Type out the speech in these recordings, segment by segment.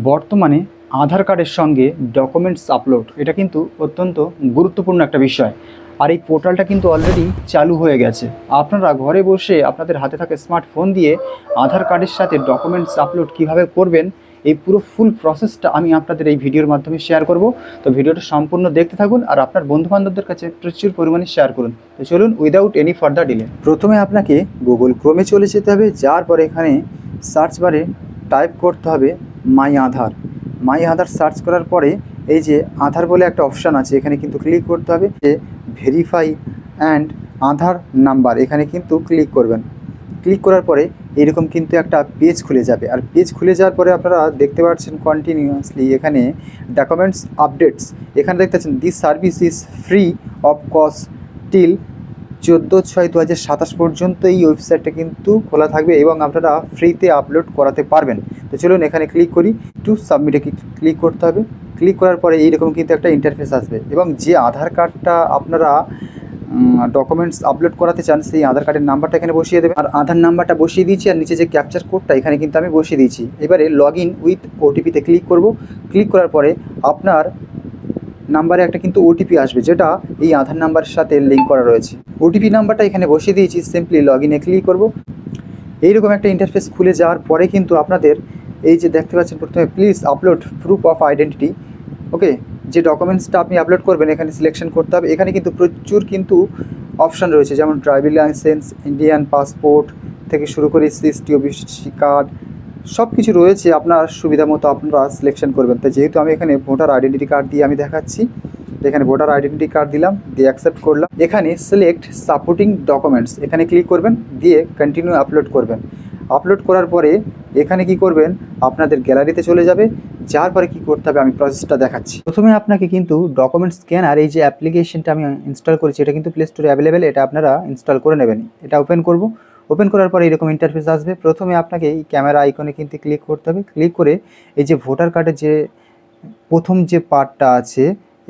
বর্তমানে আধার কার্ডের সঙ্গে ডকুমেন্টস আপলোড এটা কিন্তু অত্যন্ত গুরুত্বপূর্ণ একটা বিষয়। আর এই পোর্টালটা কিন্তু অলরেডি চালু হয়ে গেছে। আপনারা ঘরে বসে আপনাদের হাতে থাকা স্মার্টফোন দিয়ে আধার কার্ডের সাথে ডকুমেন্টস আপলোড কিভাবে করবেন, এই পুরো ফুল প্রসেসটা আমি আপনাদের এই ভিডিওর মাধ্যমে শেয়ার করব। তো ভিডিওটা সম্পূর্ণ দেখতে থাকুন আর আপনার বন্ধুবান্ধবদের কাছে প্রচুর পরিমাণে শেয়ার করুন। তো চলুন উইদাউট এনি ফার্দার ডিলে, প্রথমে আপনাকে গুগল ক্রোমে চলে যেতে হবে। যাওয়ার পরে এখানে সার্চ বারে টাইপ করতে হবে মাই আধার। মাই আধার সার্চ করার পরে এই যে আধার বলে একটা অপশান আছে, এখানে কিন্তু ক্লিক করতে হবে। যে ভেরিফাই অ্যান্ড আধার নাম্বার, এখানে কিন্তু ক্লিক করবেন। ক্লিক করার পরে এরকম কিন্তু একটা পেজ খুলে যাবে। আর পেজ খুলে যাওয়ার পরে আপনারা দেখতে পাচ্ছেন কন্টিনিউয়াসলি এখানে ডকুমেন্টস আপডেটস, এখানে দেখতে পাচ্ছেন this service is free of cost till 14/6/2027 পর্যন্ত এই ওয়েবসাইটটা কিন্তু খোলা থাকবে এবং আপনারা ফ্রিতে আপলোড করাতে পারবেন। তো চলুন এখানে ক্লিক করি। টু সাবমিটে ক্লিক করতে হবে। ক্লিক করার পরে এইরকম কিন্তু একটা ইন্টারফেস আসবে এবং যে আধার কার্ডটা আপনারা ডকুমেন্টস আপলোড করাতে চান সেই আধার কার্ডের নাম্বারটা এখানে বসিয়ে দেবেন। আর আধার নাম্বারটা বসিয়ে দিয়েছি আর নিচে যে ক্যাপচার কোডটা এখানে কিন্তু আমি বসিয়ে দিয়েছি। এবারে লগ ইন উইথ ওটিপিতে ক্লিক করব। ক্লিক করার পরে আপনার নাম্বারে একটা কিন্তু ওটিপি আসবে, যেটা এই আধার নাম্বারের সাথে লিঙ্ক করা রয়েছে। ওটিপি নাম্বারটা এখানে বসিয়ে দিয়েছি। সিম্পলি লগ ইনে ক্লিক করব। এইরকম একটা ইন্টারফেস খুলে যাওয়ার পরে কিন্তু আপনাদের এই যে দেখতে পাচ্ছেন প্রথমে please upload proof of identity. Okay, যে ডকুমেন্টসটা আপনি আপলোড করবেন এখানে সিলেকশন করতে হবে। এখানে কিন্তু প্রচুর কিন্তু অপশান রয়েছে, যেমন ড্রাইভিং লাইসেন্স, ইন্ডিয়ান পাসপোর্ট থেকে শুরু করে সিএসটি ওবিসি কার্ড, সব কিছু রয়েছে। আপনার সুবিধা মতো আপনারা সিলেকশন করবেন। তো যেহেতু আমি এখানে ভোটার আইডেন্টিটি কার্ড দিয়ে আমি দেখাচ্ছি, এখানে ভোটার আইডেন্টিটি কার্ড দিলাম, দিয়ে অ্যাকসেপ্ট করলাম। এখানে সিলেক্ট সাপোর্টিং ডকুমেন্টস এখানে ক্লিক করবেন, দিয়ে কন্টিনিউ আপলোড করবেন। আপলোড করার পরে এখানে কি করবেন, আপনাদের গ্যালারিতে চলে যাবে। যাওয়ার পরে কী করতে হবে আমি প্রসেসটা দেখাচ্ছি। প্রথমে আপনাকে কিন্তু ডকুমেন্ট স্ক্যানার এই যে অ্যাপ্লিকেশনটা আমি ইনস্টল করেছি এটা কিন্তু প্লে স্টোরে অ্যাভেলেবেল, এটা আপনারা ইনস্টল করে নেবেন। এটা ওপেন করব। ওপেন করার পরে এরকম ইন্টারফেস আসবে। প্রথমে আপনাকে এই ক্যামেরা আইকনে কিন্তু ক্লিক করতে হবে। ক্লিক করে এই যে ভোটার কার্ডের যে প্রথম যে পার্টটা আছে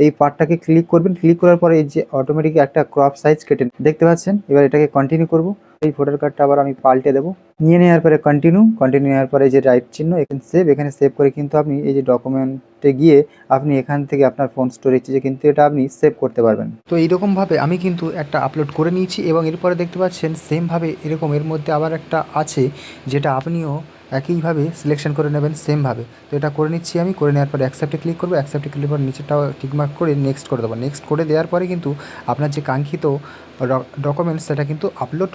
এই পার্টটাকে ক্লিক করবেন। ক্লিক করার পরে এই যে অটোমেটিক একটা ক্রপ সাইজ কেটে দেখতে পাচ্ছেন। এবার এটাকে কন্টিনিউ করব। এই ভোটার কার্ডটা আবার আমি পাল্টে দেবো। নিয়ে নেওয়ার পরে কন্টিনিউ নেওয়ার পরে এই যে রাইট চিহ্ন এখানে সেভ, এখানে সেভ করে কিন্তু আপনি এই যে ডকুমেন্টে গিয়ে আপনি এখান থেকে আপনার ফোন স্টোরেজে কিন্তু এটা আপনি সেভ করতে পারবেন। তো এইরকমভাবে আমি কিন্তু একটা আপলোড করে নিয়েছি এবং এরপরে দেখতে পাচ্ছেন সেমভাবে এরকম এর মধ্যে আবার একটা আছে যেটা আপনিও একইভাবে সিলেকশন করে নেবেন সেমভাবে। তো এটা করে নিচ্ছি আমি। করে নেওয়ার পরে অ্যাকসেপ্টে ক্লিক করবো। অ্যাকসেপ্টে ক্লিক করে নিচেটাও টিকমার্ক করে নেক্সট করে দেবো। নেক্সট করে দেওয়ার পরে কিন্তু আপনার যে কাঙ্ক্ষিত ডকুমেন্টস সেটা কিন্তু আপলোড